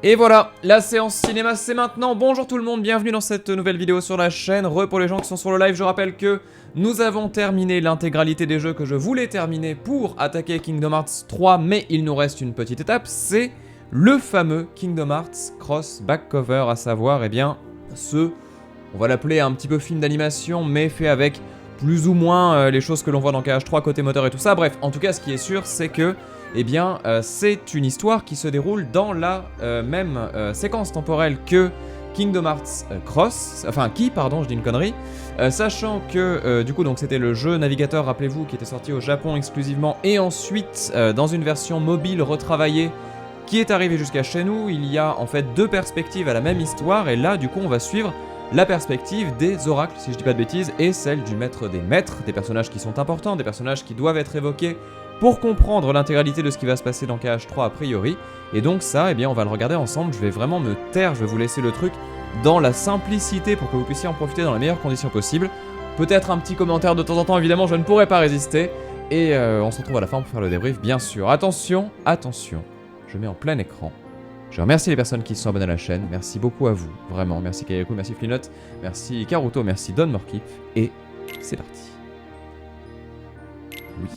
Et voilà, la séance cinéma c'est maintenant. Bonjour tout le monde, bienvenue dans cette nouvelle vidéo sur la chaîne. Pour les gens qui sont sur le live, je rappelle que nous avons terminé l'intégralité des jeux que je voulais terminer pour attaquer Kingdom Hearts 3, mais il nous reste une petite étape, c'est le fameux Kingdom Hearts Cross Back Cover, à savoir, eh bien, on va l'appeler un petit peu film d'animation, mais fait avec plus ou moins les choses que l'on voit dans KH3 côté moteur et tout ça. Bref, en tout cas, ce qui est sûr, c'est que eh bien, c'est une histoire qui se déroule dans la même séquence temporelle que Kingdom Hearts Cross, je dis une connerie, sachant que, du coup, donc c'était le jeu navigateur, rappelez-vous, qui était sorti au Japon exclusivement, et ensuite, dans une version mobile retravaillée, qui est arrivée jusqu'à chez nous. Il y a en fait deux perspectives à la même histoire, et là, du coup, on va suivre la perspective des oracles, si je dis pas de bêtises, et celle du maître des maîtres, des personnages qui sont importants, des personnages qui doivent être évoqués pour comprendre l'intégralité de ce qui va se passer dans KH3 a priori. Et donc ça, eh bien on va le regarder ensemble, je vais vraiment me taire, je vais vous laisser le truc dans la simplicité pour que vous puissiez en profiter dans les meilleures conditions possibles. Peut-être un petit commentaire de temps en temps, évidemment, je ne pourrai pas résister. Et on se retrouve à la fin pour faire le débrief, bien sûr. Attention, attention, je mets en plein écran. Je remercie les personnes qui sont abonnées à la chaîne, merci beaucoup à vous, vraiment. Merci Kayaku, merci Flinote, merci Karuto, merci Don Morkip, et c'est parti. Oui.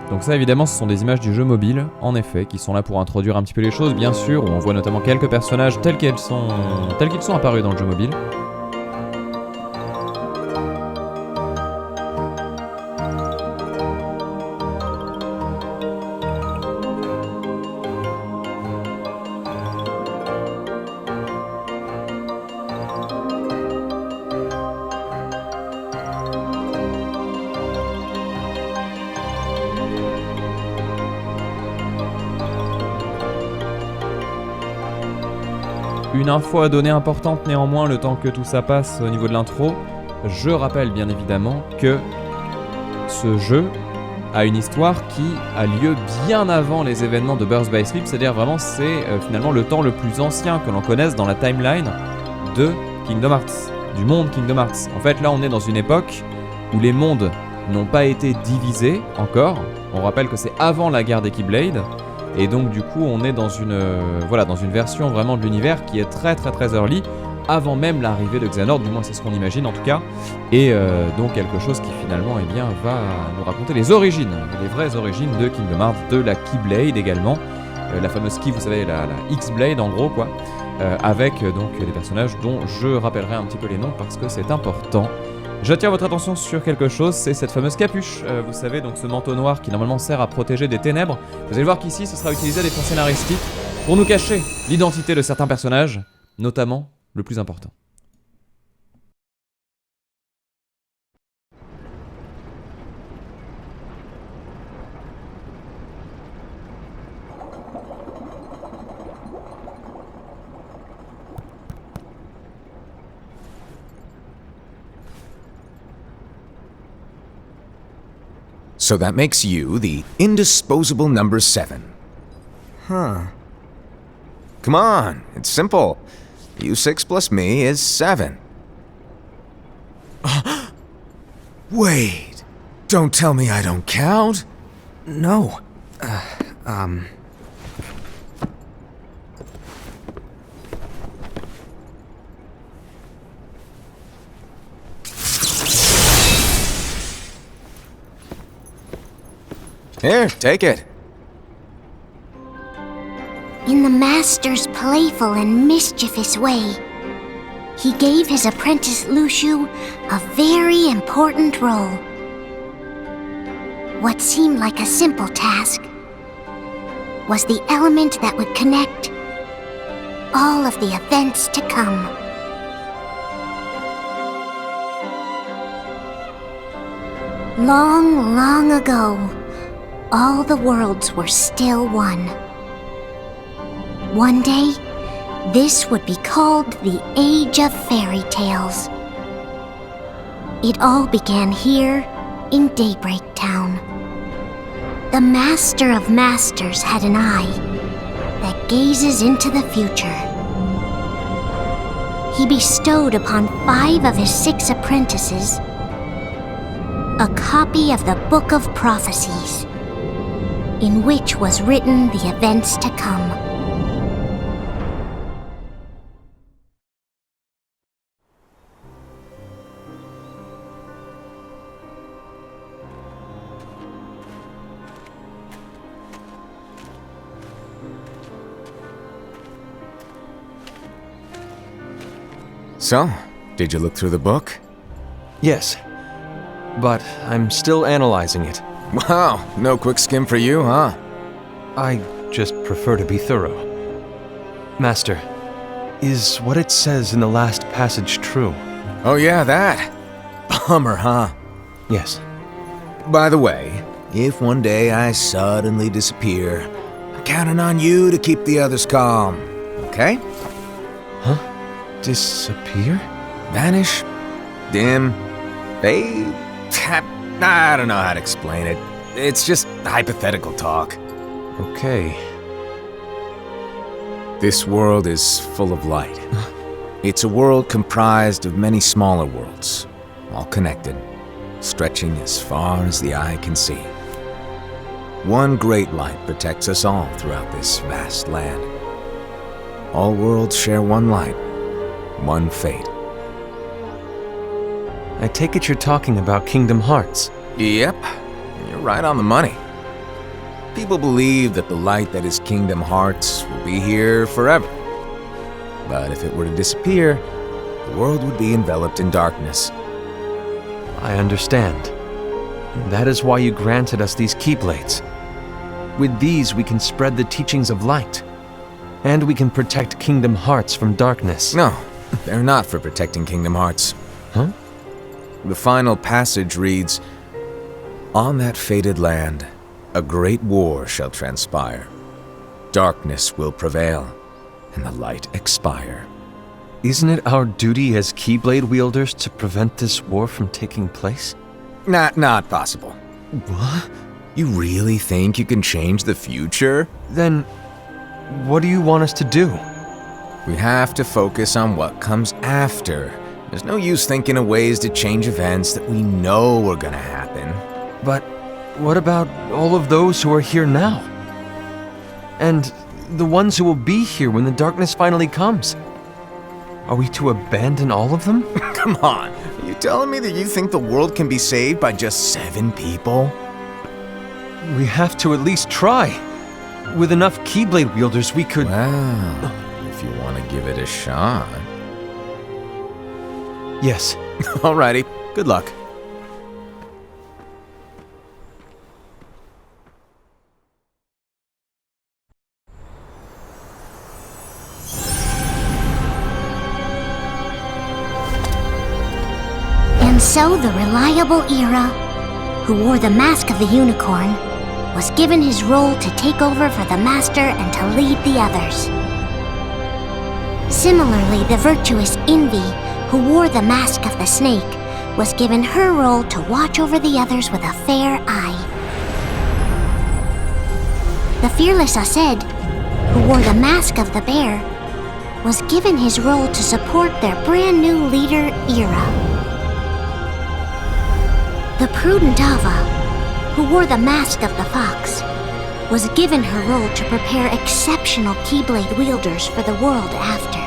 Donc ça évidemment ce sont des images du jeu mobile, en effet, qui sont là pour introduire un petit peu les choses, bien sûr, où on voit notamment quelques personnages tels qu'ils sont apparus dans le jeu mobile. Une info à donner importante néanmoins, le temps que tout ça passe au niveau de l'intro. Je rappelle bien évidemment que ce jeu a une histoire qui a lieu bien avant les événements de Birth by Sleep, c'est-à-dire vraiment c'est finalement le temps le plus ancien que l'on connaisse dans la timeline de Kingdom Hearts, du monde Kingdom Hearts. En fait là on est dans une époque où les mondes n'ont pas été divisés encore. On rappelle que c'est avant la guerre des Keyblade. Et donc du coup on est dans une version vraiment de l'univers qui est très early, avant même l'arrivée de Xehanort, du moins c'est ce qu'on imagine en tout cas, et donc quelque chose qui finalement eh bien, va nous raconter les origines, les vraies origines de Kingdom Hearts, de la Keyblade également, la fameuse Key, vous savez, la X-Blade en gros quoi, avec donc des personnages dont je rappellerai un petit peu les noms parce que c'est important. J'attire votre attention sur quelque chose, c'est cette fameuse capuche, vous savez, donc ce manteau noir qui normalement sert à protéger des ténèbres. Vous allez voir qu'ici, ce sera utilisé à des fins scénaristiques pour nous cacher l'identité de certains personnages, notamment le plus important. So that makes you the indisposable number 7. Huh. Come on, it's simple. You6 plus me is 7. Wait, don't tell me I don't count. No. Here, take it. In the Master's playful and mischievous way, he gave his apprentice Luxu a very important role. what seemed like a simple task was the element that would connect all of the events to come. Long, long ago, all the worlds were still one. One day, this would be called the Age of Fairy Tales. It all began here in Daybreak Town. The Master of Masters had an eye that gazes into the future. He bestowed upon 5 of his 6 apprentices a copy of the Book of Prophecies, in which was written the events to come. So, did you look through the book? Yes, but I'm still analyzing it. Wow, no quick skim for you, huh? I just prefer to be thorough. Master, is what it says in the last passage true? Oh yeah, that. Bummer, huh? Yes. By the way, if one day I suddenly disappear, I'm counting on you to keep the others calm, okay? Disappear? Vanish, dim, fade. I don't know how to explain it. It's just hypothetical talk. Okay. This world is full of light. It's a world comprised of many smaller worlds, all connected, stretching as far as the eye can see. One great light protects us all throughout this vast land. All worlds share one light, one fate. I take it you're talking about Kingdom Hearts. Yep, you're right on the money. People believe that the light that is Kingdom Hearts will be here forever. But if it were to disappear, the world would be enveloped in darkness. I understand. That is why you granted us these Keyblades. With these, we can spread the teachings of light. And we can protect Kingdom Hearts from darkness. No, they're not for protecting Kingdom Hearts. Huh? The final passage reads, "On that fated land, a great war shall transpire. Darkness will prevail, and the light expire." Isn't it our duty as Keyblade wielders to prevent this war from taking place? Not possible. What? You really think you can change the future? Then, what do you want us to do? We have to focus on what comes after. There's no use thinking of ways to change events that we know are gonna happen. But what about all of those who are here now? And the ones who will be here when the darkness finally comes? Are we to abandon all of them? Come on, are you telling me that you think the world can be saved by just 7 people? We have to at least try. With enough Keyblade wielders, we could... Well, if you want to give it a shot. Yes. Alrighty, good luck. And so the reliable Ira, who wore the mask of the unicorn, was given his role to take over for the Master and to lead the others. Similarly, the virtuous Envy, who wore the mask of the snake, was given her role to watch over the others with a fair eye. The fearless Aced, who wore the mask of the bear, was given his role to support their brand new leader, Ira. The prudent Ava, who wore the mask of the fox, was given her role to prepare exceptional Keyblade wielders for the world after.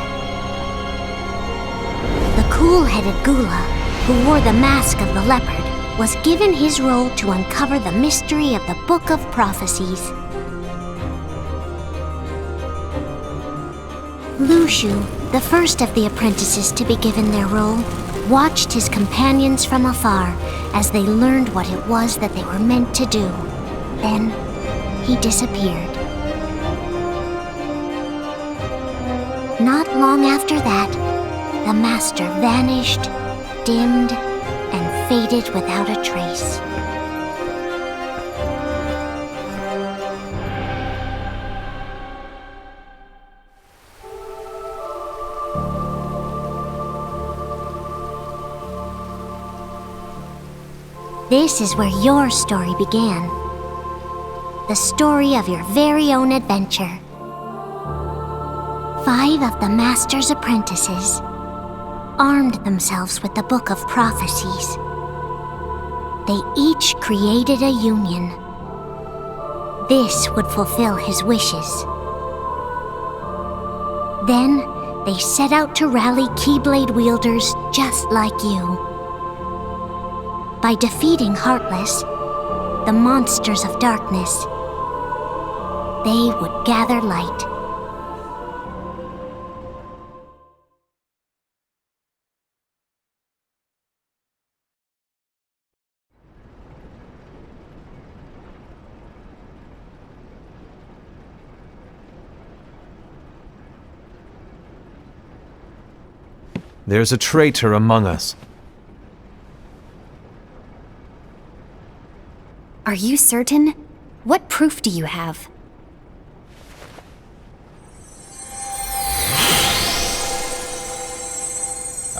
The cool-headed Gula, who wore the mask of the leopard, was given his role to uncover the mystery of the Book of Prophecies. Lushu, the first of the apprentices to be given their role, watched his companions from afar as they learned what it was that they were meant to do. Then, he disappeared. Not long after that, the Master vanished, dimmed, and faded without a trace. This is where your story began. The story of your very own adventure. 5 of the Master's apprentices armed themselves with the Book of Prophecies. They each created a union. This would fulfill his wishes. Then, they set out to rally Keyblade wielders just like you. By defeating Heartless, the monsters of darkness, they would gather light. There's a traitor among us. Are you certain? What proof do you have?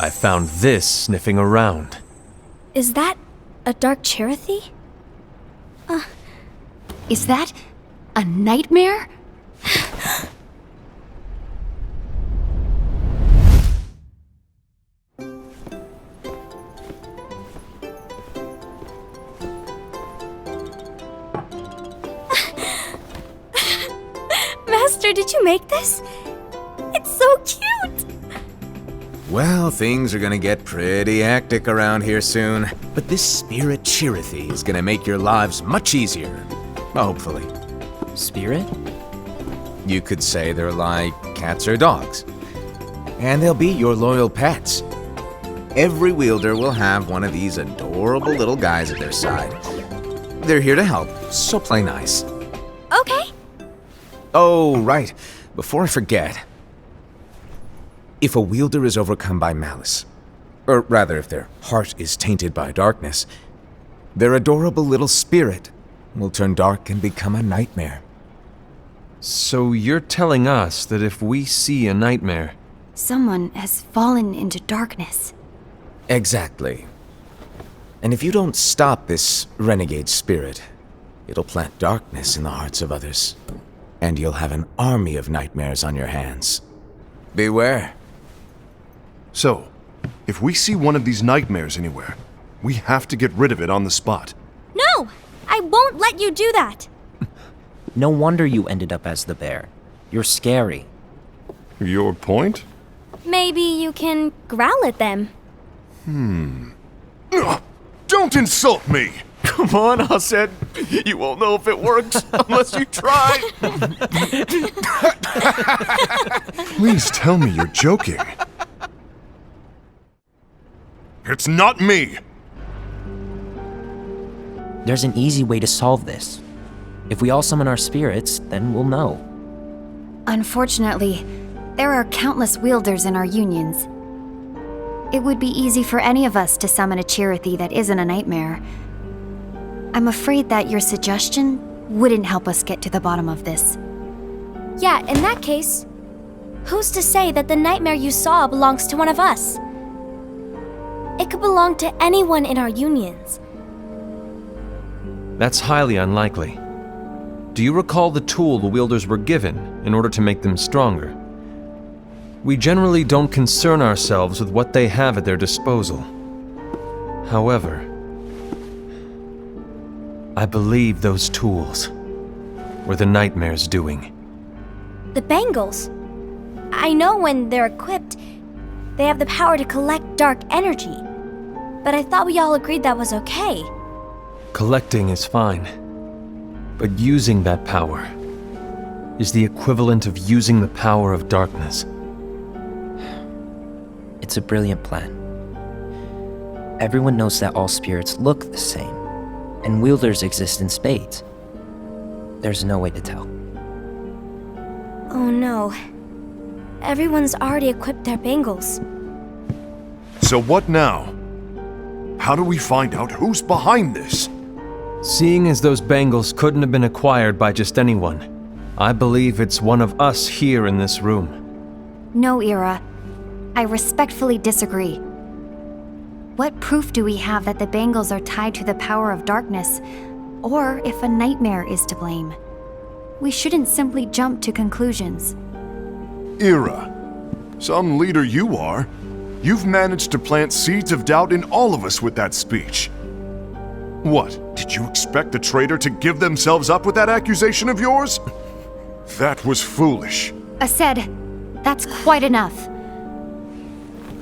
I found this sniffing around. Is that a Dark Cherothy? Is that a nightmare? Master, did you make this? It's so cute! Well, things are gonna get pretty hectic around here soon. But this Spirit Cherothy is gonna make your lives much easier. Hopefully. Spirit? You could say they're like cats or dogs. And they'll be your loyal pets. Every wielder will have one of these adorable little guys at their side. They're here to help, so play nice. Okay. Oh, right. Before I forget. If a wielder is overcome by malice, or rather if their heart is tainted by darkness, their adorable little spirit will turn dark and become a nightmare. So you're telling us that if we see a nightmare, Someone has fallen into darkness. Exactly. And if you don't stop this renegade spirit, it'll plant darkness in the hearts of others. And you'll have an army of nightmares on your hands. Beware. So, if we see one of these nightmares anywhere, we have to get rid of it on the spot. No! I won't let you do that! No wonder you ended up as the bear. You're scary. Your point? Maybe you can growl at them. Ugh, don't insult me! come on, Hassad. You won't know if it works unless you try. Please tell me you're joking. It's not me! There's an easy way to solve this. If we all summon our spirits, then we'll know. Unfortunately, there are countless wielders in our unions. It would be easy for any of us to summon a Cherothy that isn't a nightmare. I'm afraid that your suggestion wouldn't help us get to the bottom of this. Yeah, in that case, who's to say that the nightmare you saw belongs to one of us? It could belong to anyone in our unions. That's highly unlikely. Do you recall the tool the wielders were given in order to make them stronger? We generally don't concern ourselves with what they have at their disposal. However, I believe those tools were the nightmare's doing. The bangles. I know when they're equipped, they have the power to collect dark energy. But I thought we all agreed that was okay. Collecting is fine, but using that power is the equivalent of using the power of darkness. It's a brilliant plan. everyone knows that all spirits look the same, and wielders exist in spades. There's no way to tell. Oh no. Everyone's already equipped their bangles. So what now? How do we find out who's behind this? Seeing as those bangles couldn't have been acquired by just anyone, I believe it's one of us here in this room. No, Ira. I respectfully disagree. What proof do we have that the bangles are tied to the power of darkness, or if a nightmare is to blame? We shouldn't simply jump to conclusions. Ira, some leader you are. You've managed to plant seeds of doubt in all of us with that speech. What, did you expect the traitor to give themselves up with that accusation of yours? That was foolish. Aced, that's quite enough.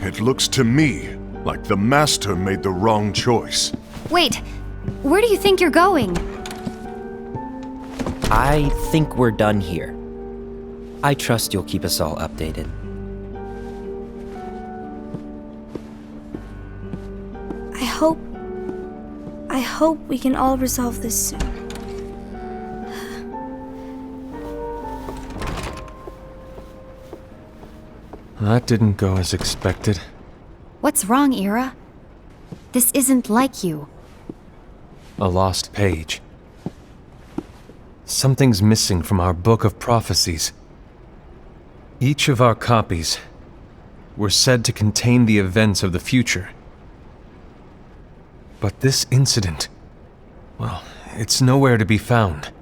It looks to me like the Master made the wrong choice. Wait, where do you think you're going? I think we're done here. I trust you'll keep us all updated. I hope we can all resolve this soon. That didn't go as expected. What's wrong, Ira? This isn't like you. A lost page. Something's missing from our book of prophecies. Each of our copies were said to contain the events of the future. But this incident, well, it's nowhere to be found.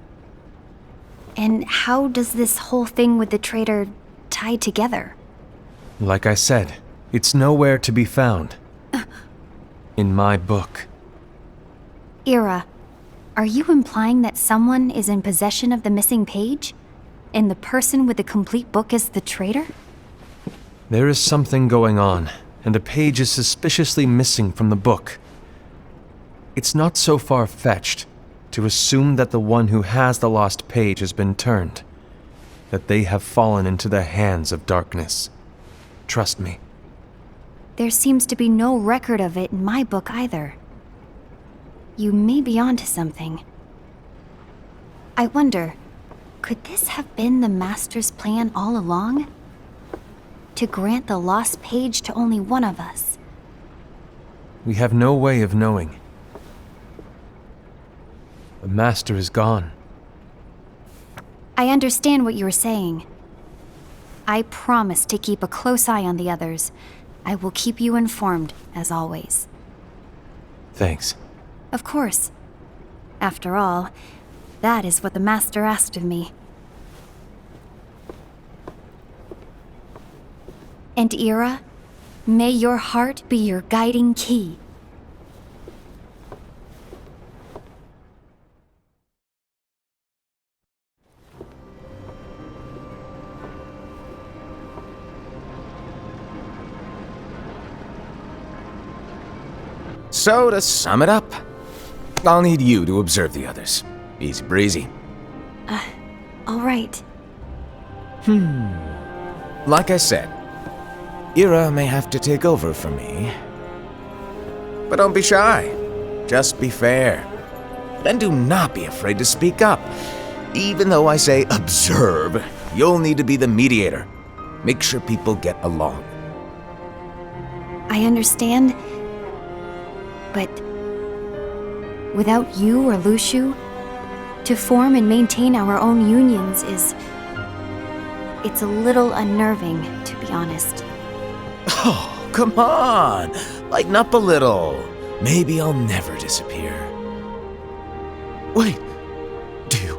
And how does this whole thing with the traitor tie together? Like I said, it's nowhere to be found. In my book. Ira, are you implying that someone is in possession of the missing page? And the person with the complete book is the traitor? There is something going on, and a page is suspiciously missing from the book. It's not so far-fetched to assume that the one who has the lost page has been turned, that they have fallen into the hands of darkness. Trust me. There seems to be no record of it in my book either. You may be onto something. I wonder, could this have been the Master's plan all along? To grant the lost page to only one of us? We have no way of knowing. The Master is gone. I understand what you were saying. I promise to keep a close eye on the others. I will keep you informed, as always. Thanks. Of course. After all, that is what the Master asked of me. And Ira, may your heart be your guiding key. So, to sum it up, I'll need you to observe the others. Easy breezy. All right. Like I said, Ira may have to take over for me. But don't be shy. Just be fair. And do not be afraid to speak up. Even though I say observe, you'll need to be the mediator. Make sure people get along. I understand. But without you or Luxu, to form and maintain our own unions it's a little unnerving, to be honest. Oh, come on! Lighten up a little. Maybe I'll never disappear. Wait, do you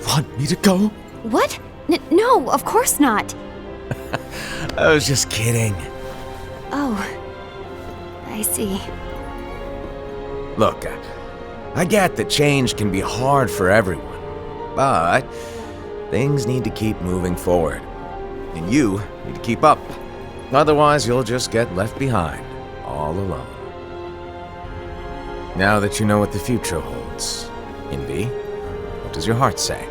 want me to go? What? No, of course not. I was just kidding. Oh, I see. Look, I get that change can be hard for everyone, but things need to keep moving forward. And you need to keep up. Otherwise, you'll just get left behind, all alone. Now that you know what the future holds, Envy, what does your heart say?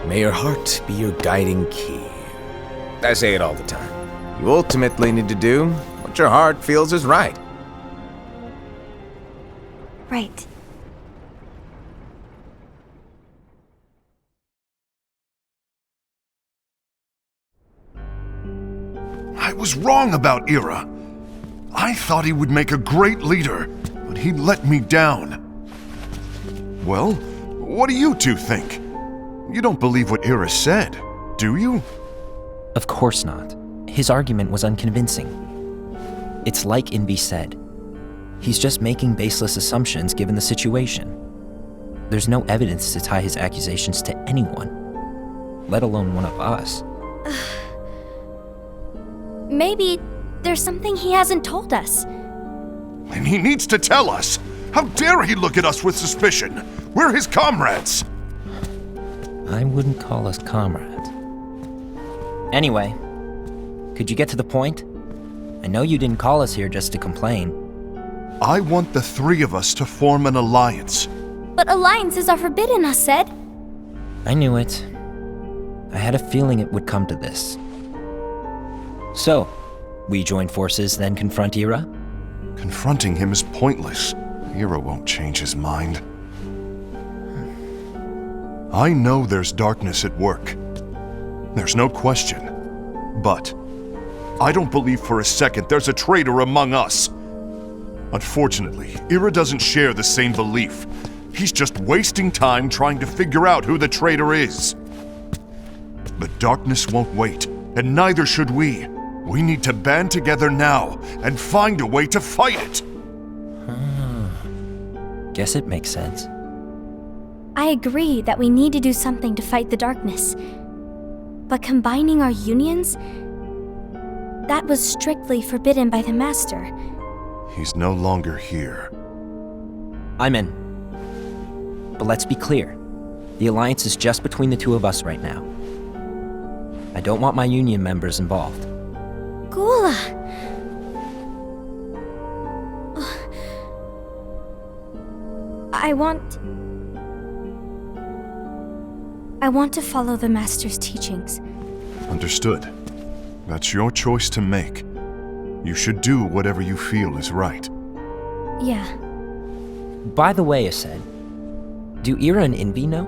May your heart be your guiding key. I say it all the time. You ultimately need to do what your heart feels is right. Right. I was wrong about Ira. I thought he would make a great leader, but he let me down. Well, what do you two think? You don't believe what Ira said, do you? Of course not. His argument was unconvincing. It's like Invi said. He's just making baseless assumptions given the situation. There's no evidence to tie his accusations to anyone, let alone one of us. Maybe there's something he hasn't told us. And he needs to tell us. How dare he look at us with suspicion? We're his comrades. I wouldn't call us comrades. Anyway, could you get to the point? I know you didn't call us here just to complain. I want the three of us to form an alliance. But alliances are forbidden, us said. I knew it. I had a feeling it would come to this. So, we join forces, then confront Ira? Confronting him is pointless. Ira won't change his mind. I know there's darkness at work. There's no question. But I don't believe for a second there's a traitor among us. Unfortunately, Ira doesn't share the same belief. He's just wasting time trying to figure out who the traitor is. But darkness won't wait, and neither should we. We need to band together now and find a way to fight it. Guess it makes sense. I agree that we need to do something to fight the darkness. But combining our unions? That was strictly forbidden by the Master. He's no longer here. I'm in. But let's be clear. The alliance is just between the two of us right now. I don't want my union members involved. Gula! I want to follow the Master's teachings. Understood. That's your choice to make. You should do whatever you feel is right. Yeah. By the way, Aced, do Ira and Invi know?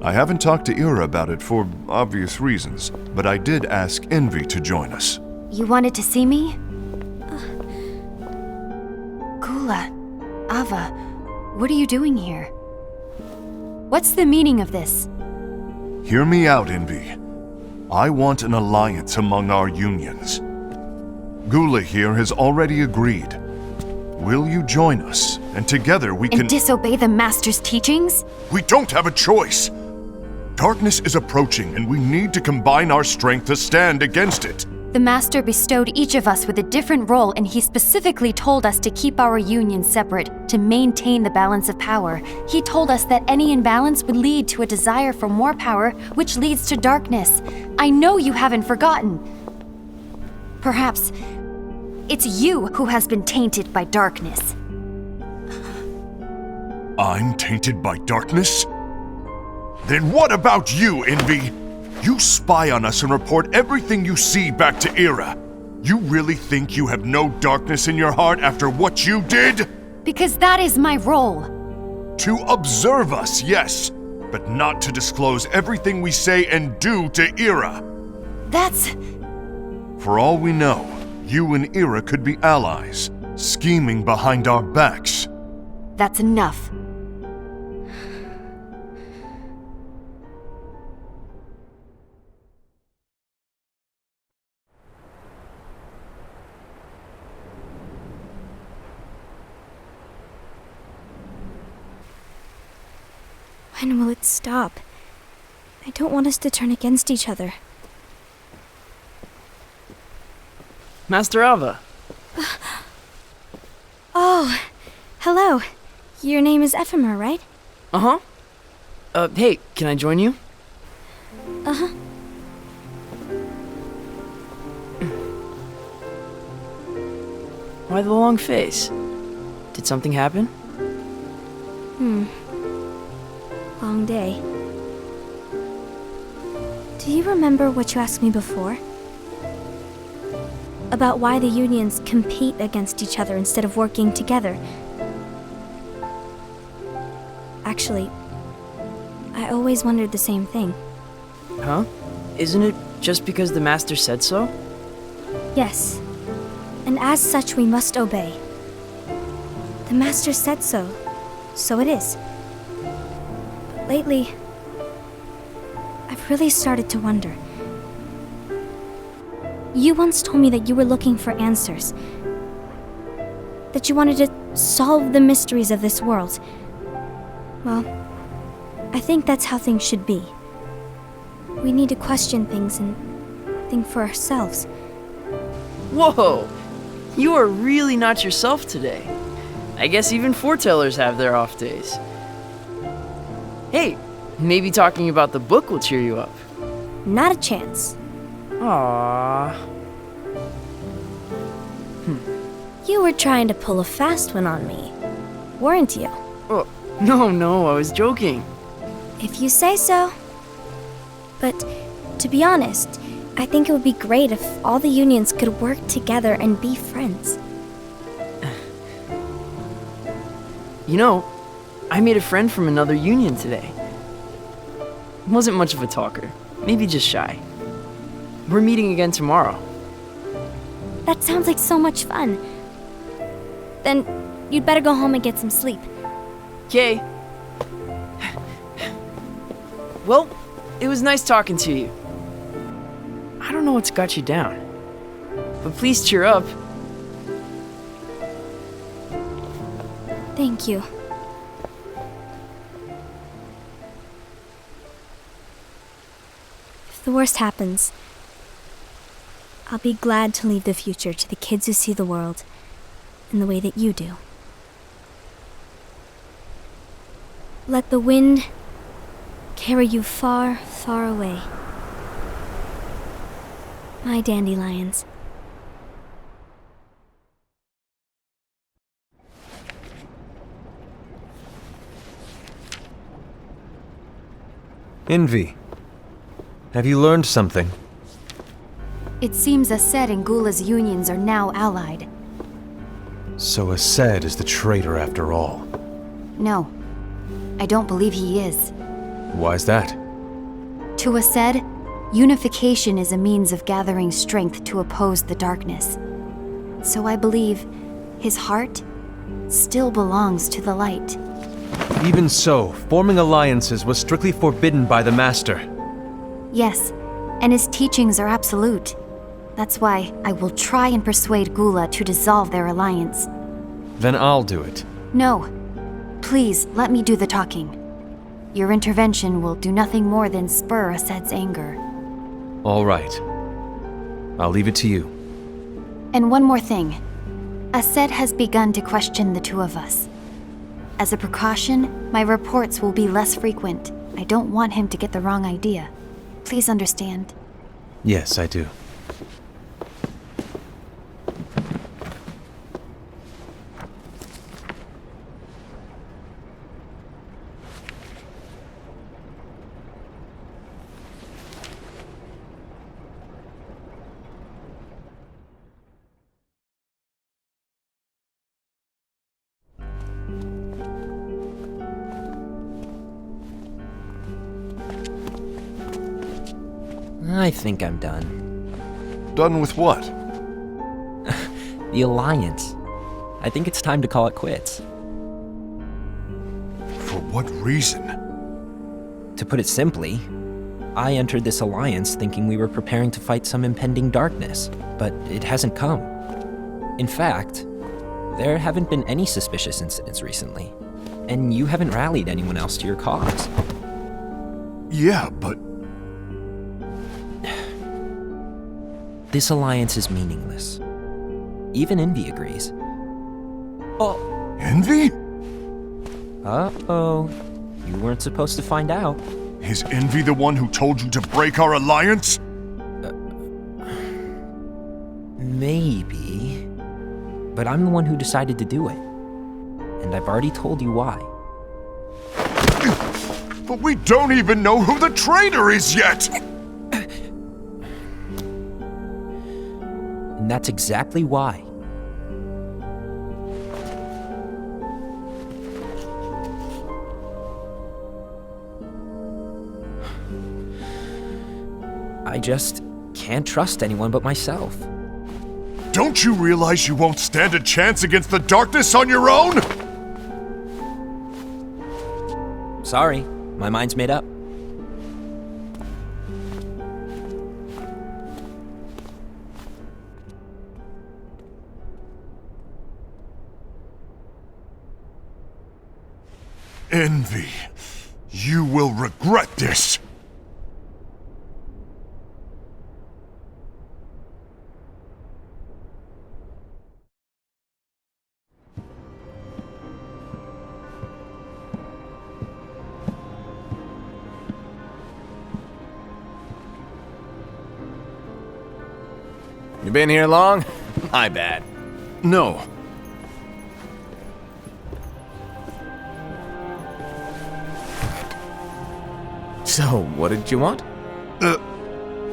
I haven't talked to Ira about it for obvious reasons, but I did ask Envy to join us. You wanted to see me? Gula, Ava, what are you doing here? What's the meaning of this? Hear me out, Envy. I want an alliance among our unions. Gula here has already agreed. Will you join us? And together we can— And disobey the Master's teachings? We don't have a choice! Darkness is approaching, and we need to combine our strength to stand against it. The Master bestowed each of us with a different role, and he specifically told us to keep our union separate, to maintain the balance of power. He told us that any imbalance would lead to a desire for more power, which leads to darkness. I know you haven't forgotten. Perhaps it's you who has been tainted by darkness. I'm tainted by darkness? Then what about you, Envy? You spy on us and report everything you see back to Ira. You really think you have no darkness in your heart after what you did? Because that is my role. To observe us, yes, but not to disclose everything we say and do to Ira. That's... For all we know, you and Ira could be allies, scheming behind our backs. That's enough. When will it stop? I don't want us to turn against each other. Master Ava. Oh, hello. Your name is Ephemer, right? Uh-huh. Hey, can I join you? Uh-huh. Why the long face? Did something happen? Long day. Do you remember what you asked me before? about why the unions compete against each other instead of working together. Actually, I always wondered the same thing. Huh? Isn't it just because the Master said so? Yes, and as such we must obey. The Master said so, so it is. But lately, I've really started to wonder. You once told me that you were looking for answers. That you wanted to solve the mysteries of this world. Well, I think that's how things should be. We need to question things and think for ourselves. Whoa! You are really not yourself today. I guess even foretellers have their off days. Hey, maybe talking about the book will cheer you up. Not a chance. Aww. You were trying to pull a fast one on me, weren't you? Oh, no, I was joking. If you say so. But to be honest, I think it would be great if all the unions could work together and be friends. You know, I made a friend from another union today. Wasn't much of a talker, maybe just shy. We're meeting again tomorrow. That sounds like so much fun. Then you'd better go home and get some sleep. Okay. Well, it was nice talking to you. I don't know what's got you down, but please cheer up. Thank you. If the worst happens, I'll be glad to leave the future to the kids who see the world in the way that you do. Let the wind carry you far, far away. My dandelions. Envy, have you learned something? It seems Aced and Gula's unions are now allied. So Aced is the traitor after all. No, I don't believe he is. Why's that? To Aced, unification is a means of gathering strength to oppose the darkness. So I believe his heart still belongs to the light. Even so, forming alliances was strictly forbidden by the Master. Yes, and his teachings are absolute. That's why I will try and persuade Gula to dissolve their alliance. Then I'll do it. No. Please, let me do the talking. Your intervention will do nothing more than spur Aced's anger. All right. I'll leave it to you. And one more thing. Aced has begun to question the two of us. As a precaution, my reports will be less frequent. I don't want him to get the wrong idea. Please understand. Yes, I do. I think I'm done. Done with what? The Alliance. I think it's time to call it quits. For what reason? To put it simply, I entered this alliance thinking we were preparing to fight some impending darkness, but it hasn't come. In fact, there haven't been any suspicious incidents recently, and you haven't rallied anyone else to your cause. Yeah, but... This alliance is meaningless. Even Envy agrees. Oh. Envy? Uh-oh. You weren't supposed to find out. Is Envy the one who told you to break our alliance? Maybe. But I'm the one who decided to do it. And I've already told you why. But we don't even know who the traitor is yet! And that's exactly why. I just can't trust anyone but myself. Don't you realize you won't stand a chance against the darkness on your own? Sorry, my mind's made up. Envy. You will regret this. You been here long? My bad. No. So, what did you want?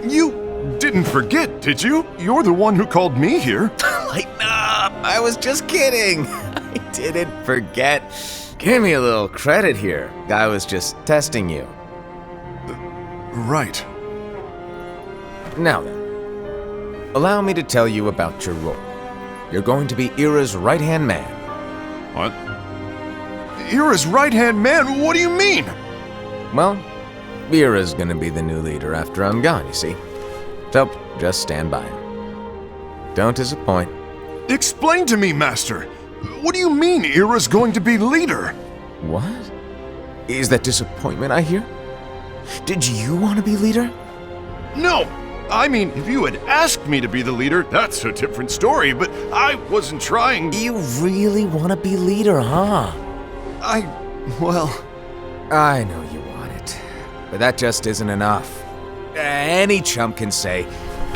You didn't forget, did you? You're the one who called me here. Lighten up! I was just kidding! I didn't forget. Give me a little credit here. I was just testing you. Right. Now then, allow me to tell you about your role. You're going to be Ira's right-hand man. What? Ira's right-hand man? What do you mean? Well, Ira's gonna be the new leader after I'm gone, you see. So, just stand by. Don't disappoint. Explain to me, Master. What do you mean Ira's going to be leader? What? Is that disappointment I hear? Did you want to be leader? No! I mean, if you had asked me to be the leader, that's a different story, but I wasn't trying. You really want to be leader, huh? Well... I know you want it, but that just isn't enough. Any chump can say,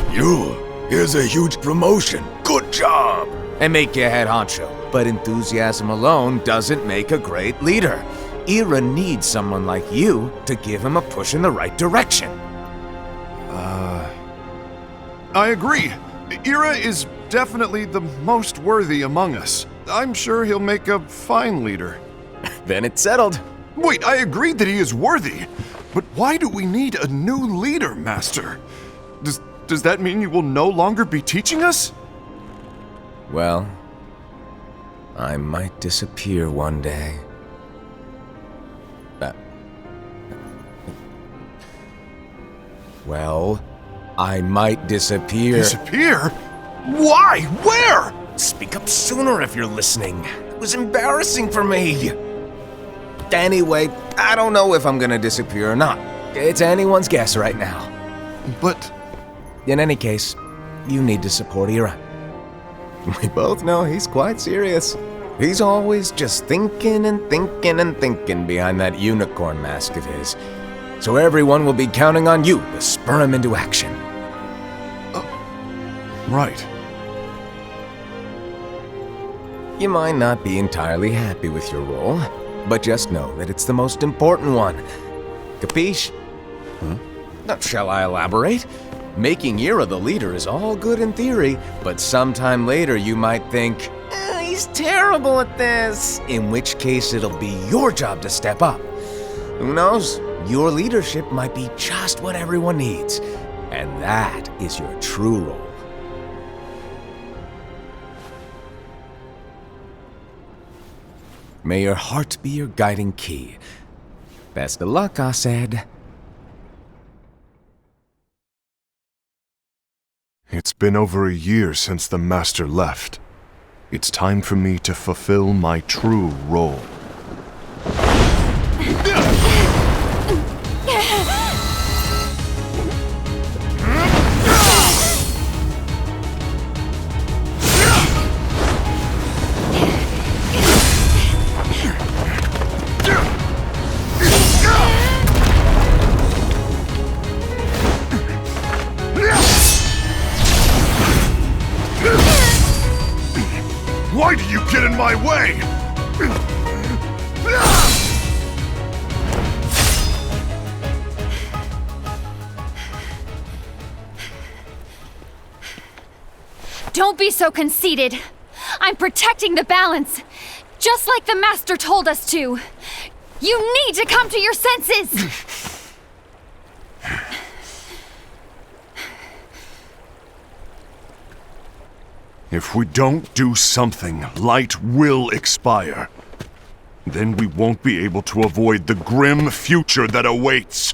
here's a huge promotion, good job, and make you head honcho. But enthusiasm alone doesn't make a great leader. Ira needs someone like you to give him a push in the right direction. I agree. Ira is definitely the most worthy among us. I'm sure he'll make a fine leader. Then it's settled. Wait, I agreed that he is worthy. But why do we need a new leader, Master? Does that mean you will no longer be teaching us? Well, I might disappear one day. Well, I might disappear. Disappear? Why? Where? Speak up sooner if you're listening. It was embarrassing for me. Anyway, I don't know if I'm gonna disappear or not. It's anyone's guess right now. But... In any case, you need to support Ira. We both know he's quite serious. He's always just thinking and thinking and thinking behind that unicorn mask of his. So everyone will be counting on you to spur him into action. Right. You might not be entirely happy with your role, but just know that it's the most important one. Capiche? Now, shall I elaborate? Making Ira the leader is all good in theory, but sometime later you might think, he's terrible at this, in which case it'll be your job to step up. Who knows? Your leadership might be just what everyone needs, and that is your true role. May your heart be your guiding key. Best of luck, Asaid. It's been over a year since the Master left. It's time for me to fulfill my true role. Why do you get in my way? Don't be so conceited. I'm protecting the balance, just like the Master told us to. You need to come to your senses! If we don't do something, light will expire. Then we won't be able to avoid the grim future that awaits.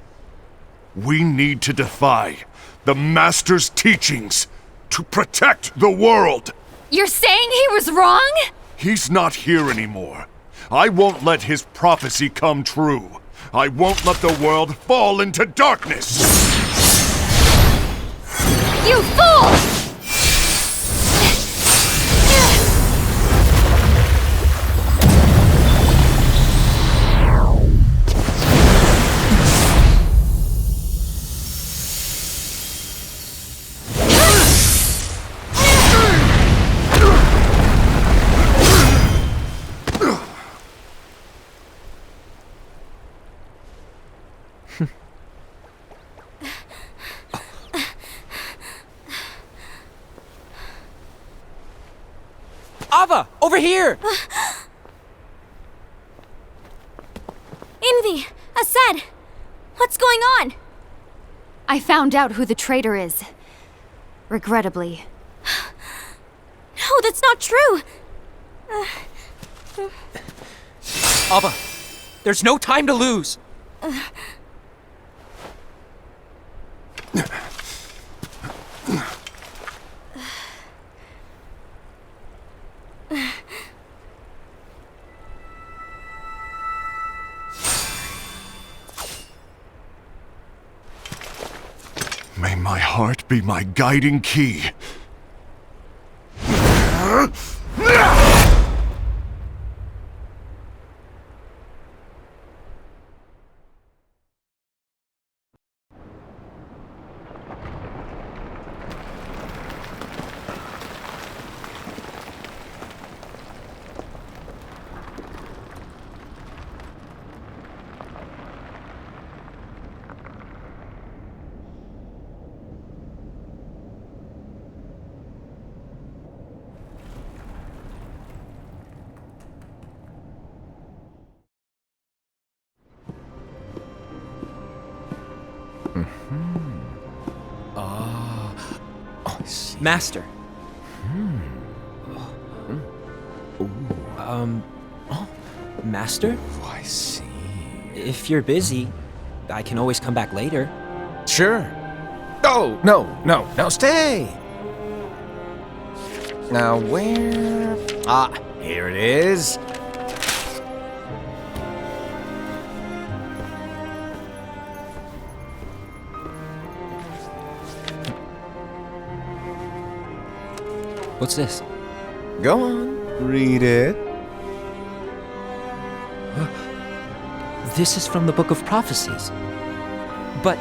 We need to defy the Master's teachings to protect the world. You're saying he was wrong? He's not here anymore. I won't let his prophecy come true. I won't let the world fall into darkness. You fool! Ava, over here! Envy! Aced! What's going on? I found out who the traitor is. Regrettably. No, that's not true! Ava, there's no time to lose! May my heart be my guiding key. Master. Master? Oh, I see. If you're busy, I can always come back later. Sure. Oh, no, stay! Now where... Ah, here it is. What's this? Go on, read it. This is from the Book of Prophecies. But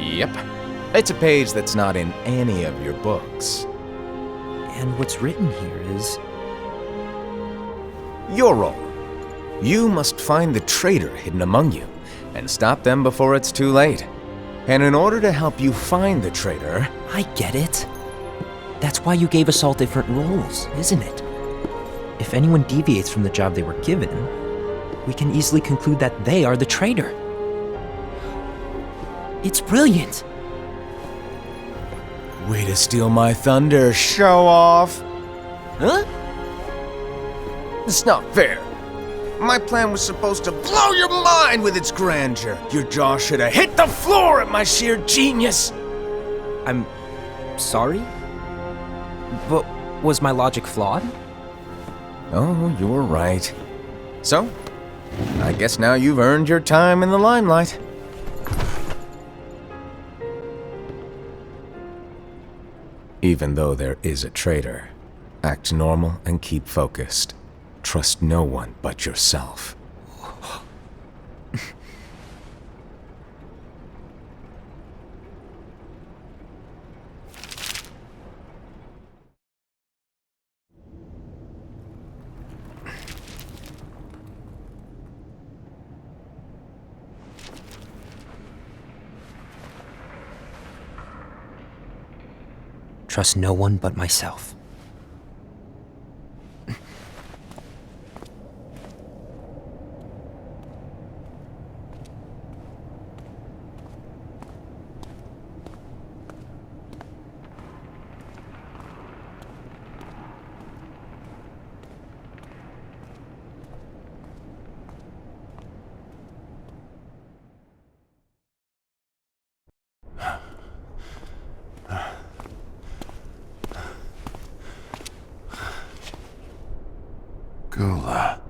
Yep. It's a page that's not in any of your books. and what's written here is Your role. You must find the traitor hidden among you, and stop them before it's too late. And in order to help you find the traitor... I get it. That's why you gave us all different roles, isn't it? If anyone deviates from the job they were given, we can easily conclude that they are the traitor. It's brilliant. Way to steal my thunder, show off! Huh? It's not fair. My plan was supposed to blow your mind with its grandeur. Your jaw should have hit the floor at my sheer genius. I'm sorry? But was my logic flawed? Oh, you're right. So, I guess now you've earned your time in the limelight. Even though there is a traitor, act normal and keep focused. Trust no one but yourself. Trust no one but myself. Gula.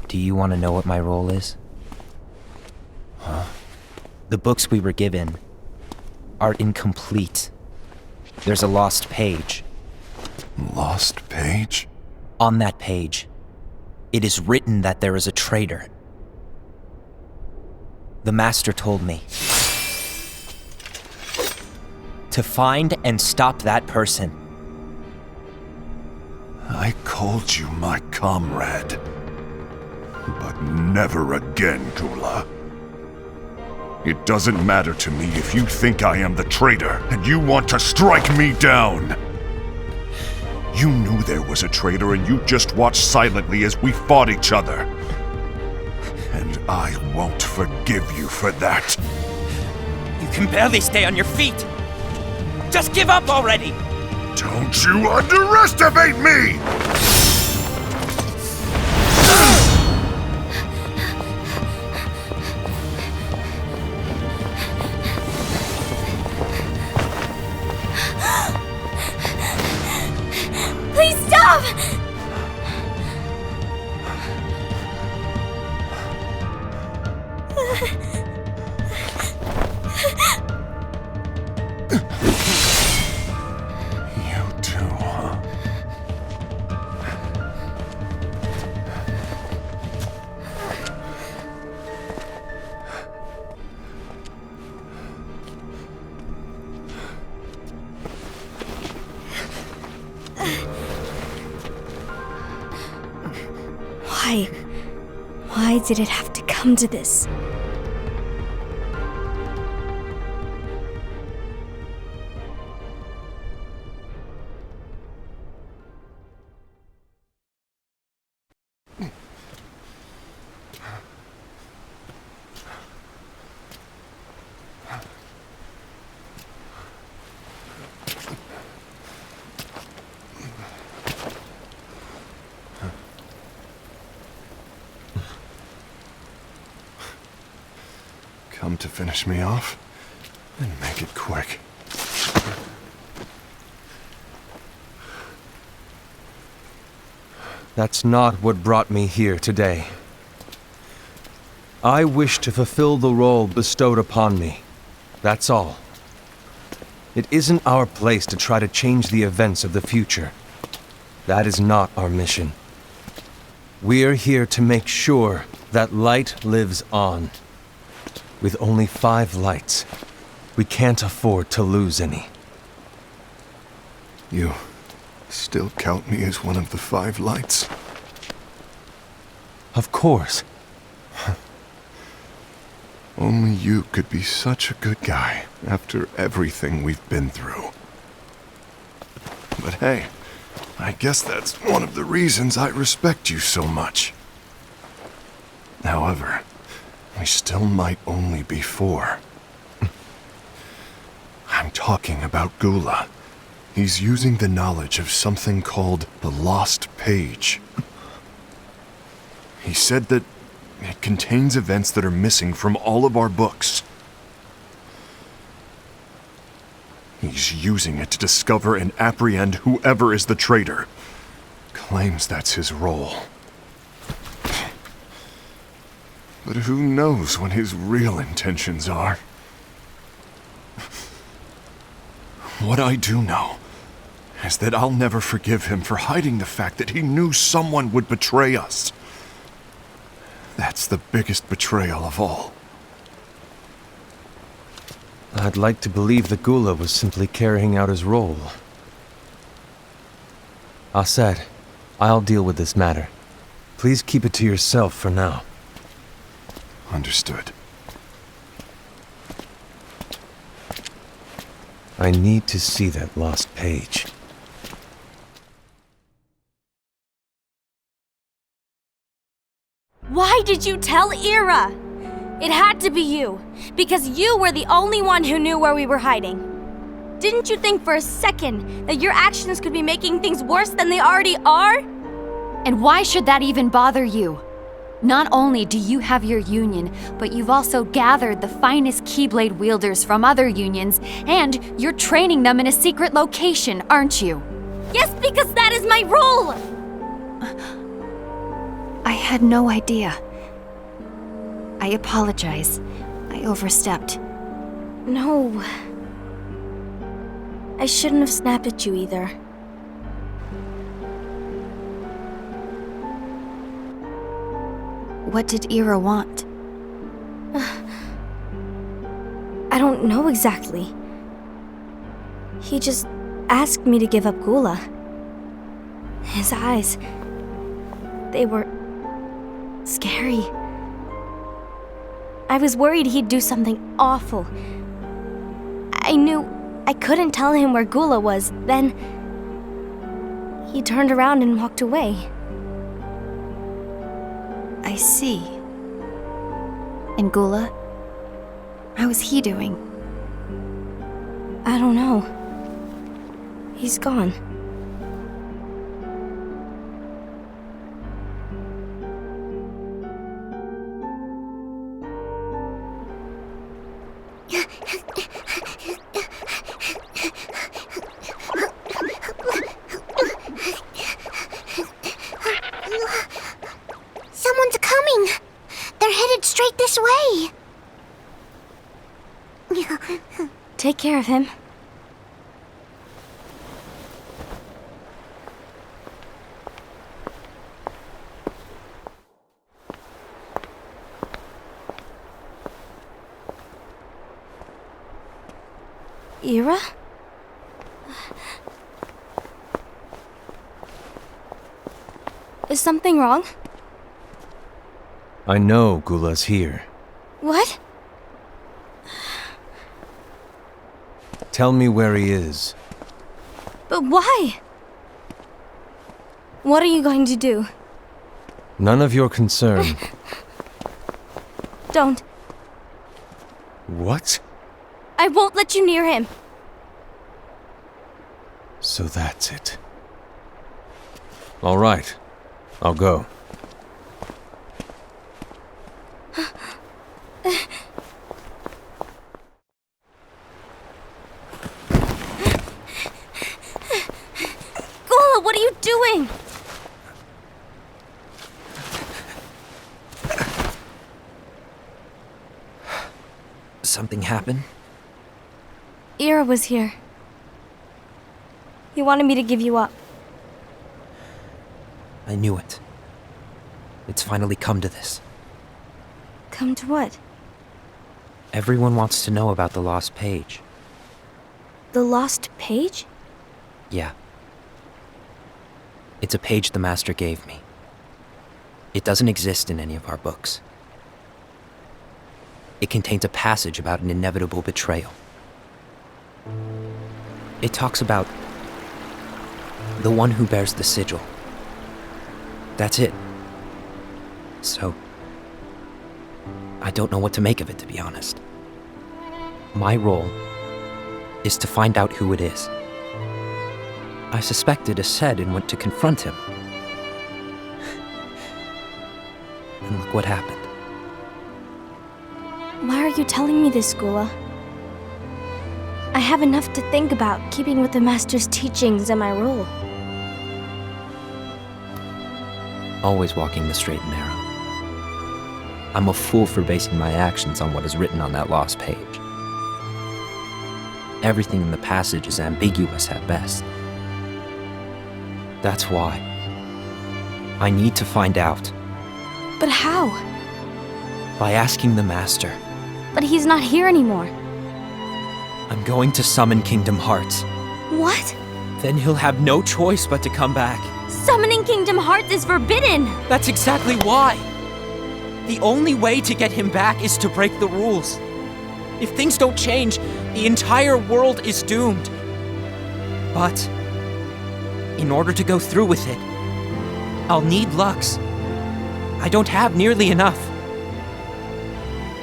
Do you want to know what my role is? Huh? The books we were given are incomplete. There's a lost page. Lost page? On that page, it is written that there is a traitor. The Master told me to find and stop that person. I called you my comrade. But never again, Gula. It doesn't matter to me if you think I am the traitor and you want to strike me down. You knew there was a traitor and you just watched silently as we fought each other. And I won't forgive you for that. You can barely stay on your feet. Just give up already! Don't you underestimate me! Please stop! You too, huh? Why did it have to come to this? Come to finish me off? Then make it quick. That's not what brought me here today. I wish to fulfill the role bestowed upon me. That's all. It isn't our place to try to change the events of the future. That is not our mission. We're here to make sure that light lives on. With only 5 lights, we can't afford to lose any. You still count me as one of the 5 lights? Of course. Only you could be such a good guy after everything we've been through. But hey, I guess that's one of the reasons I respect you so much. However, we still might only be 4. I'm talking about Gula. He's using the knowledge of something called the Lost Page. He said that it contains events that are missing from all of our books. He's using it to discover and apprehend whoever is the traitor. Claims that's his role. But who knows what his real intentions are? What I do know is that I'll never forgive him for hiding the fact that he knew someone would betray us. That's the biggest betrayal of all. I'd like to believe that Gula was simply carrying out his role. Aset, I'll deal with this matter. Please keep it to yourself for now. Understood. I need to see that lost page. Why did you tell Ira? It had to be you, because you were the only one who knew where we were hiding. Didn't you think for a second that your actions could be making things worse than they already are? And why should that even bother you? Not only do you have your union, but you've also gathered the finest Keyblade wielders from other unions, and you're training them in a secret location, aren't you? Yes, because that is my role! I had no idea. I apologize. I overstepped. No. I shouldn't have snapped at you either. What did Ira want? I don't know exactly. He just asked me to give up Gula. His eyes, they were scary. I was worried he'd do something awful. I knew I couldn't tell him where Gula was. Then he turned around and walked away. I see. And Gula? How is he doing? I don't know. He's gone. Someone's coming! They're headed straight this way! Take care of him. Ira? Is something wrong? I know Gula's here. What? Tell me where he is. But why? What are you going to do? None of your concern. Don't. What? I won't let you near him. So that's it. All right. I'll go. Gula, what are you doing? Something happened? Ira was here. He wanted me to give you up. I knew it. It's finally come to this. Come to what? Everyone wants to know about the lost page. The lost page? Yeah. It's a page the Master gave me. It doesn't exist in any of our books. It contains a passage about an inevitable betrayal. It talks about the one who bears the sigil. That's it. So, I don't know what to make of it, to be honest. My role is to find out who it is. I suspected Aced and went to confront him. And look what happened. Why are you telling me this, Gula? I have enough to think about, keeping with the Master's teachings and my role. Always walking the straight and narrow. I'm a fool for basing my actions on what is written on that lost page. Everything in the passage is ambiguous at best. That's why I need to find out. But how? By asking the Master. But he's not here anymore. I'm going to summon Kingdom Hearts. What? Then he'll have no choice but to come back. Summoning Kingdom Hearts is forbidden! That's exactly why! The only way to get him back is to break the rules. If things don't change, the entire world is doomed. But in order to go through with it, I'll need Lux. I don't have nearly enough.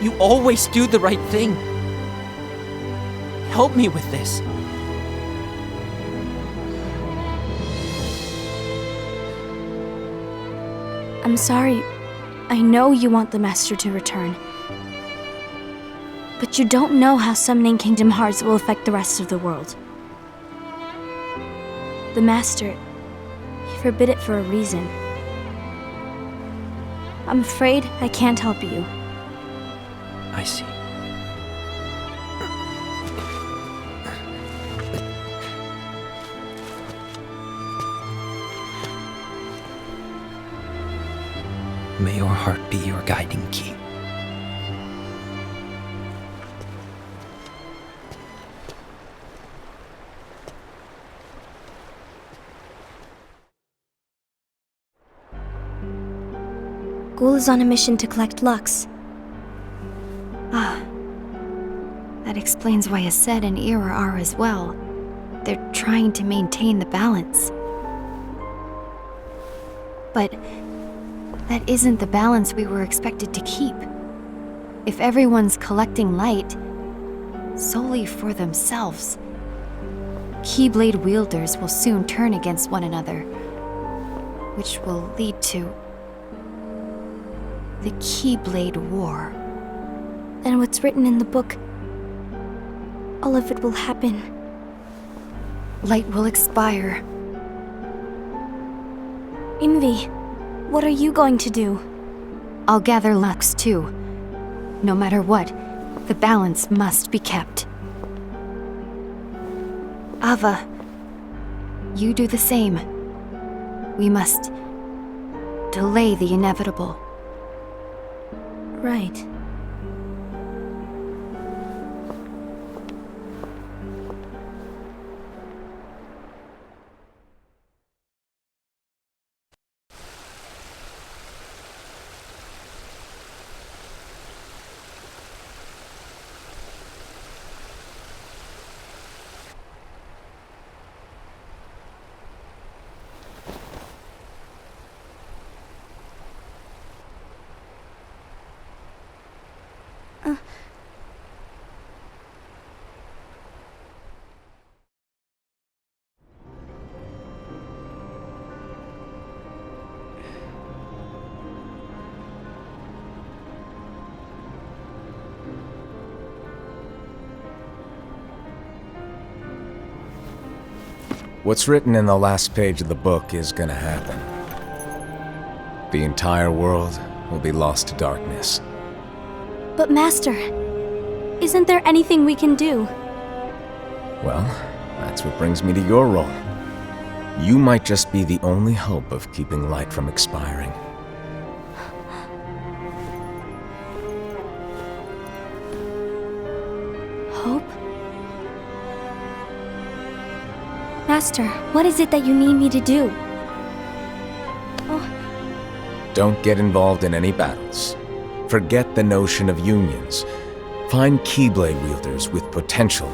You always do the right thing. Help me with this. I'm sorry, I know you want the Master to return. But you don't know how summoning Kingdom Hearts will affect the rest of the world. The Master, he forbid it for a reason. I'm afraid I can't help you. I see. May your heart be your guiding key. Ghoul is on a mission to collect Lux. That explains why Aced and Ira are as well. They're trying to maintain the balance. But that isn't the balance we were expected to keep. If everyone's collecting light solely for themselves, Keyblade wielders will soon turn against one another, which will lead to the Keyblade War. And what's written in the book, all of it will happen. Light will expire. Invi, what are you going to do? I'll gather Lux too. No matter what, the balance must be kept. Ava, you do the same. We must delay the inevitable. Right. What's written in the last page of the book is gonna happen. The entire world will be lost to darkness. But Master, isn't there anything we can do? Well, that's what brings me to your role. You might just be the only hope of keeping light from expiring. Hope? Master, what is it that you need me to do? Don't get involved in any battles. Forget the notion of unions. Find Keyblade wielders with potential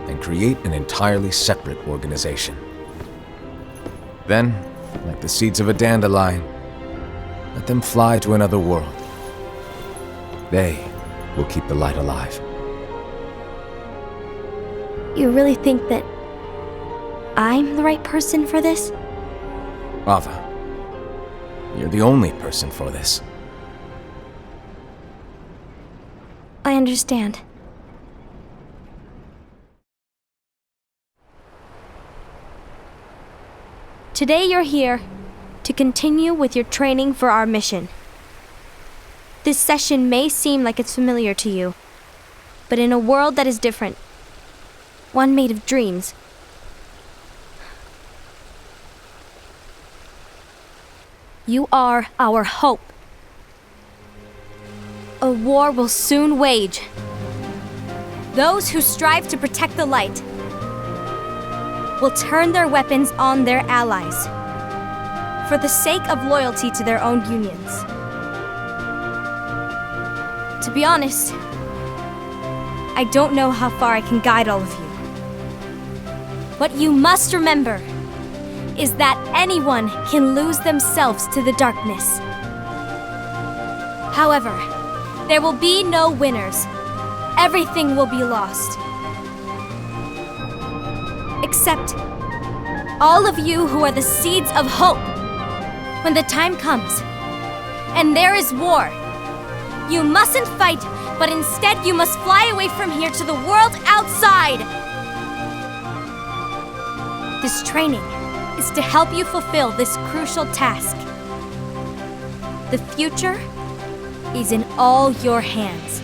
and create an entirely separate organization. Then, like the seeds of a dandelion, let them fly to another world. They will keep the light alive. You really think that I'm the right person for this? Ava, you're the only person for this. I understand. Today you're here to continue with your training for our mission. This session may seem like it's familiar to you, but in a world that is different, one made of dreams, you are our hope. A war will soon wage. Those who strive to protect the light will turn their weapons on their allies for the sake of loyalty to their own unions. To be honest, I don't know how far I can guide all of you. What you must remember is that anyone can lose themselves to the darkness. However, there will be no winners. Everything will be lost. Except all of you who are the seeds of hope. When the time comes, and there is war. You mustn't fight, but instead you must fly away from here to the world outside. This training is to help you fulfill this crucial task. The future is in all your hands,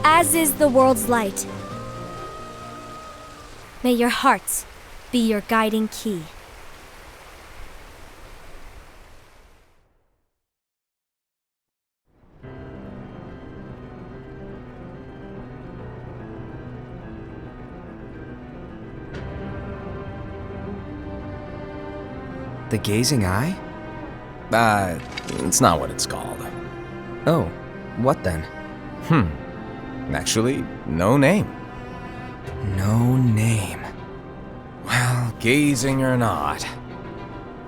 as is the world's light. May your hearts be your guiding key. The gazing eye? It's not what it's called. Oh, what then? Actually, no name. No name. Well, gazing or not,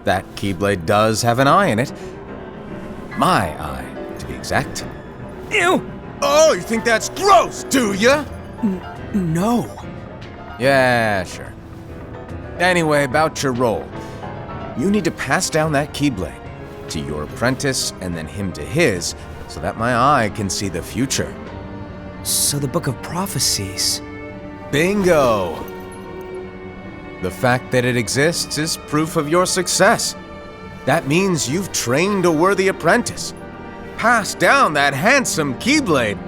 that Keyblade does have an eye in it. My eye, to be exact. Ew! Oh, you think that's gross, do ya? No. Yeah, sure. Anyway, about your role. You need to pass down that Keyblade to your apprentice and then him to his, so that my eye can see the future. So the Book of Prophecies. Bingo! The fact that it exists is proof of your success. That means you've trained a worthy apprentice, passed down that handsome Keyblade,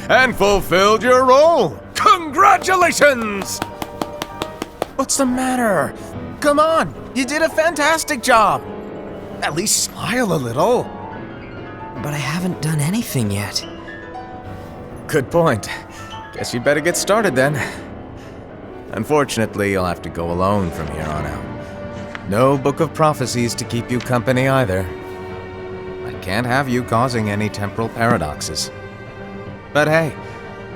and fulfilled your role. Congratulations! What's the matter? Come on, you did a fantastic job. At least smile a little. But I haven't done anything yet. Good point. Guess you'd better get started then. Unfortunately, you'll have to go alone from here on out. No Book of Prophecies to keep you company either. I can't have you causing any temporal paradoxes. But hey,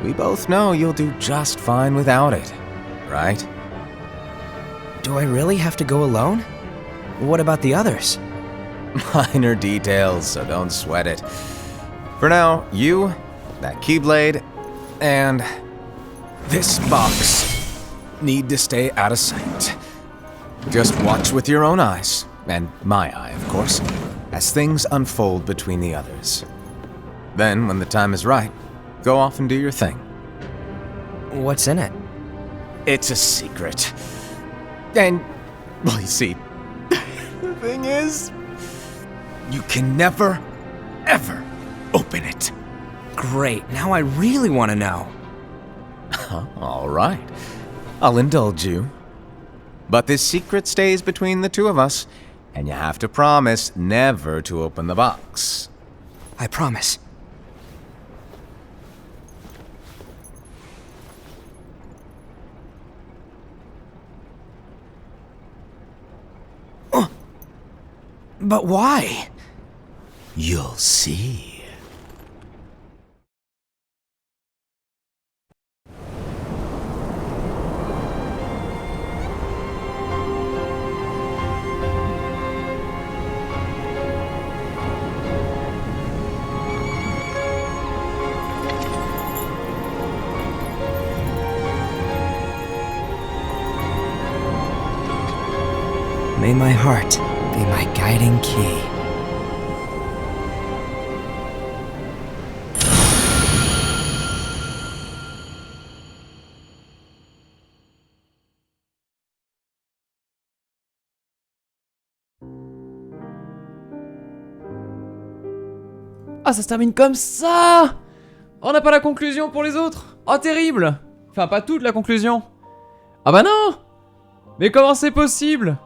we both know you'll do just fine without it, right? Do I really have to go alone? What about the others? Minor details, so don't sweat it. For now, you, that Keyblade, and this box need to stay out of sight. Just watch with your own eyes, and my eye, of course, as things unfold between the others. Then, when the time is right, go off and do your thing. What's in it? It's a secret. And, well, you see, the thing is, you can never, ever open it. Great, now I really want to know. All right, I'll indulge you. But this secret stays between the two of us, and you have to promise never to open the box. I promise. But why? You'll see. May my heart be my guiding key. Ah, ça se termine comme ça! On n'a pas la conclusion pour les autres! Oh, terrible! Enfin, pas toute la conclusion. Ah bah non! Mais comment c'est possible?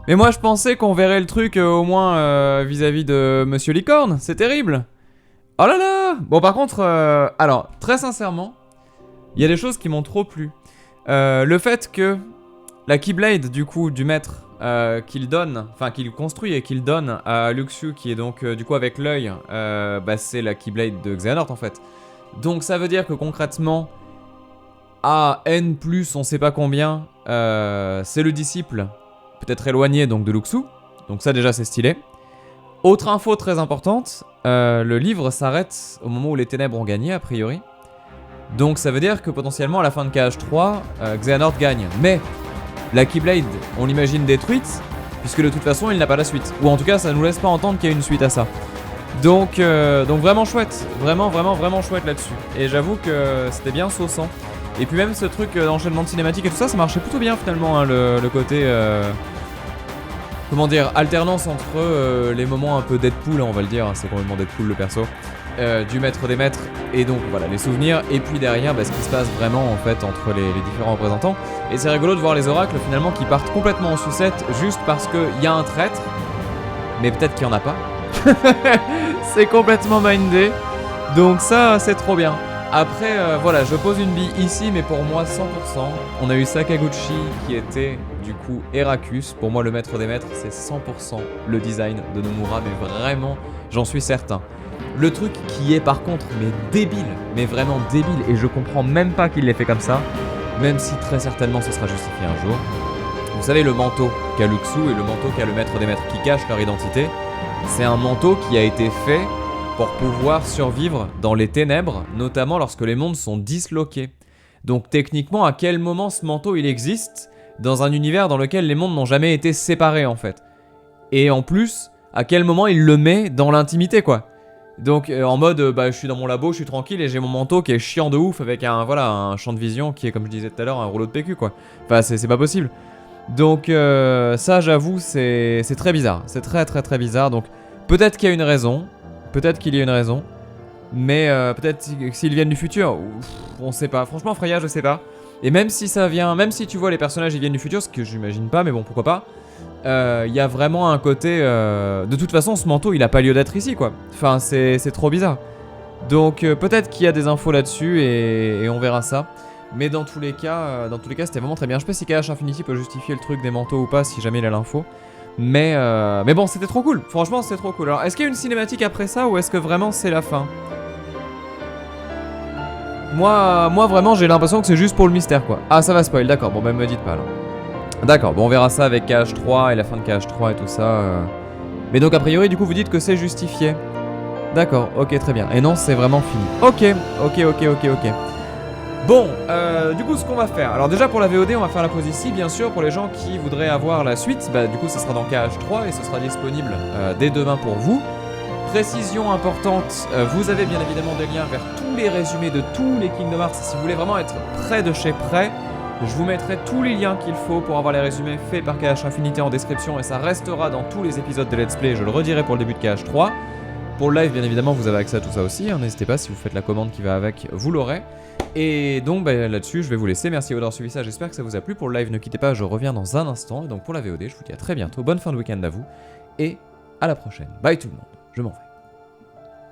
Mais moi, je pensais qu'on verrait le truc au moins vis-à-vis de Monsieur Licorne. C'est terrible! Oh là là! Bon, par contre, alors, très sincèrement, il y a des choses qui m'ont trop plu. Le fait que la Keyblade, du coup, du maître, qu'il donne, enfin qu'il construit et qu'il donne à Luxu, qui est donc du coup avec l'œil, bah c'est la Keyblade de Xehanort en fait. Donc ça veut dire que concrètement, à N plus on sait pas combien, c'est le disciple, peut-être éloigné donc de Luxu, donc ça déjà c'est stylé. Autre info très importante, le livre s'arrête au moment où les ténèbres ont gagné a priori. Donc ça veut dire que potentiellement à la fin de KH3, Xehanort gagne, mais la Keyblade, on l'imagine détruite, puisque de toute façon il n'a pas la suite. Ou en tout cas ça nous laisse pas entendre qu'il y a une suite à ça. Donc vraiment chouette, vraiment chouette là-dessus. Et j'avoue que c'était bien saussant. Et puis même ce truc d'enchaînement de cinématiques et tout ça, ça marchait plutôt bien finalement, hein, le côté... comment dire, alternance entre les moments un peu Deadpool, hein, on va le dire, hein, c'est complètement Deadpool le perso, du maître des maîtres, et donc voilà, les souvenirs, et puis derrière, bah, ce qui se passe vraiment en fait entre les différents représentants. Et c'est rigolo de voir les oracles finalement qui partent complètement en sucette juste parce qu'il y a un traître, mais peut-être qu'il n'y en a pas. C'est complètement mindé, donc ça c'est trop bien. Après, voilà, je pose une bille ici, mais pour moi 100%. On a eu Sakaguchi qui était du coup Heracus. Pour moi, le maître des maîtres, c'est 100% le design de Nomura, mais vraiment, j'en suis certain. Le truc qui est par contre, mais débile, mais vraiment débile, et je comprends même pas qu'il l'ait fait comme ça, même si très certainement ce sera justifié un jour. Vous savez, le manteau qu'a Luxu et le manteau qu'a le maître des maîtres qui cachent leur identité, c'est un manteau qui a été fait pour pouvoir survivre dans les ténèbres, notamment lorsque les mondes sont disloqués. Donc techniquement, à quel moment ce manteau il existe dans un univers dans lequel les mondes n'ont jamais été séparés en fait. Et en plus, à quel moment il le met dans l'intimité quoi. Donc en mode, bah je suis dans mon labo, je suis tranquille et j'ai mon manteau qui est chiant de ouf avec un, voilà, un champ de vision qui est comme je disais tout à l'heure un rouleau de PQ quoi. Enfin c'est pas possible. Donc ça j'avoue c'est très bizarre, c'est très bizarre. Donc peut-être qu'il y a une raison. Peut-être qu'il y a une raison, mais peut-être s'ils viennent du futur, on sait pas. Franchement, Freya, je sais pas. Et même si ça vient, même si tu vois les personnages ils viennent du futur, ce que j'imagine pas, mais bon, pourquoi pas. Il y a vraiment un côté. De toute façon, ce manteau, il a pas lieu d'être ici, quoi. Enfin, c'est trop bizarre. Donc peut-être qu'il y a des infos là-dessus et on verra ça. Mais dans tous les cas, c'était vraiment très bien. Je sais pas si KH Infinity peut justifier le truc des manteaux ou pas, si jamais il a l'info. Mais bon, c'était trop cool. Franchement, c'était trop cool. Alors, est-ce qu'il y a une cinématique après ça ou est-ce que vraiment c'est la fin? Moi, vraiment, j'ai l'impression que c'est juste pour le mystère, quoi. Ah, ça va spoil, d'accord. Bon, ben, me dites pas, alors. D'accord, bon, on verra ça avec KH3 et la fin de KH3 et tout ça. Mais donc, a priori, du coup, vous dites que c'est justifié. D'accord, ok, très bien. Et non, c'est vraiment fini. Ok. Bon, du coup, ce qu'on va faire. Alors, déjà, pour la VOD, on va faire la pause ici, bien sûr. Pour les gens qui voudraient avoir la suite, bah, du coup, ça sera dans KH3 et ce sera disponible dès demain pour vous. Précision importante, vous avez bien évidemment des liens vers tous les résumés de tous les Kingdom Hearts. Si vous voulez vraiment être près de chez près, je vous mettrai tous les liens qu'il faut pour avoir les résumés faits par KH Infinity en description. Et ça restera dans tous les épisodes de Let's Play, je le redirai pour le début de KH3. Pour le live, bien évidemment, vous avez accès à tout ça aussi. Hein, n'hésitez pas, si vous faites la commande qui va avec, vous l'aurez. Et donc bah, là-dessus, je vais vous laisser. Merci d'avoir suivi ça, j'espère que ça vous a plu. Pour le live, ne quittez pas, je reviens dans un instant. Et donc pour la VOD, je vous dis à très bientôt. Bonne fin de week-end à vous. Et à la prochaine. Bye tout le monde, je m'en vais.